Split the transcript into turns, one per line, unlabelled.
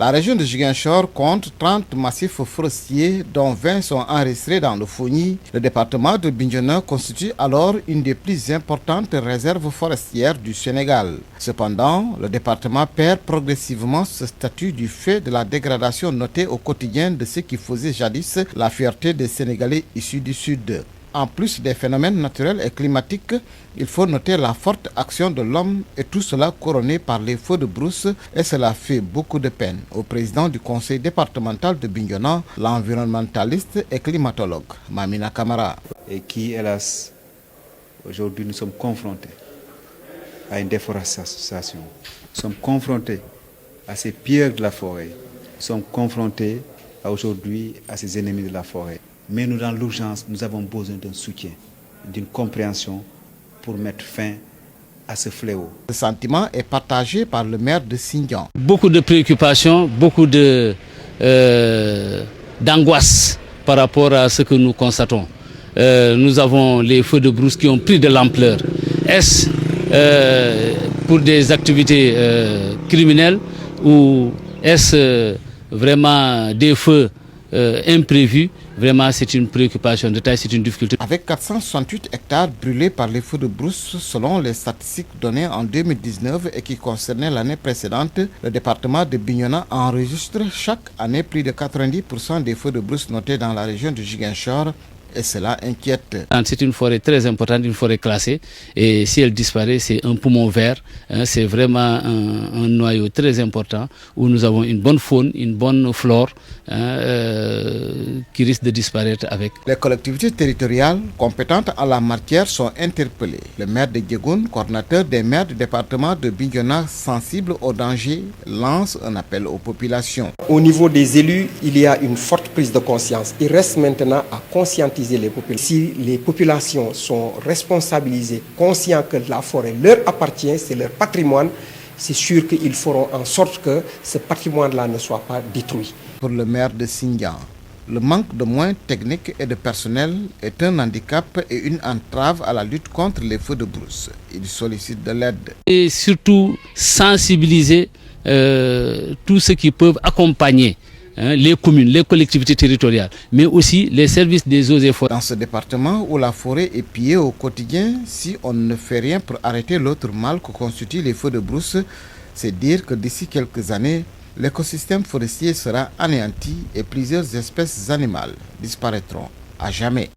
La région de Ziguinchor compte 30 massifs forestiers, dont 20 sont enregistrés dans le Fogny. Le département de Bignona constitue alors une des plus importantes réserves forestières du Sénégal. Cependant, le département perd progressivement ce statut du fait de la dégradation notée au quotidien de ce qui faisait jadis la fierté des Sénégalais issus du Sud. En plus des phénomènes naturels et climatiques, il faut noter la forte action de l'homme et tout cela couronné par les feux de brousse, et cela fait beaucoup de peine au président du conseil départemental de Bignona, l'environnementaliste et climatologue Mamina Camara.
Et qui, hélas, aujourd'hui nous sommes confrontés à une déforestation. Nous sommes confrontés à ces pierres de la forêt. Nous sommes confrontés aujourd'hui à ces ennemis de la forêt. Mais nous, dans l'urgence, nous avons besoin d'un soutien, d'une compréhension pour mettre fin à ce fléau.
Ce sentiment est partagé par le maire de Sindian.
Beaucoup de préoccupations, beaucoup d'angoisse par rapport à ce que nous constatons. Nous avons les feux de brousse qui ont pris de l'ampleur. Est-ce pour des activités criminelles ou est-ce vraiment des feux imprévus? Vraiment, c'est une préoccupation de taille, c'est une difficulté.
Avec 468 hectares brûlés par les feux de brousse, selon les statistiques données en 2019 et qui concernaient l'année précédente, le département de Bignona enregistre chaque année plus de 90% des feux de brousse notés dans la région de Ziguinchor. Et cela inquiète.
C'est une forêt très importante, une forêt classée. Et si elle disparaît, c'est un poumon vert. C'est vraiment un noyau très important où nous avons une bonne faune, une bonne flore qui risque de disparaître avec.
Les collectivités territoriales compétentes en la matière sont interpellées. Le maire de Diegoun, coordinateur des maires du département de Bignona sensible au danger, lance un appel aux populations.
Au niveau des élus, il y a une forte prise de conscience. Il reste maintenant à conscientiser les populations. Si les populations sont responsabilisées, conscients que la forêt leur appartient, c'est leur patrimoine, c'est sûr qu'ils feront en sorte que ce patrimoine-là ne soit pas détruit.
Pour le maire de Sindian, le manque de moyens techniques et de personnel est un handicap et une entrave à la lutte contre les feux de brousse. Il sollicite de l'aide.
Et surtout sensibiliser tous ceux qui peuvent accompagner les communes, les collectivités territoriales, mais aussi les services des eaux et forêts.
Dans ce département où la forêt est pillée au quotidien, si on ne fait rien pour arrêter l'autre mal que constituent les feux de brousse, c'est dire que d'ici quelques années, l'écosystème forestier sera anéanti et plusieurs espèces animales disparaîtront à jamais.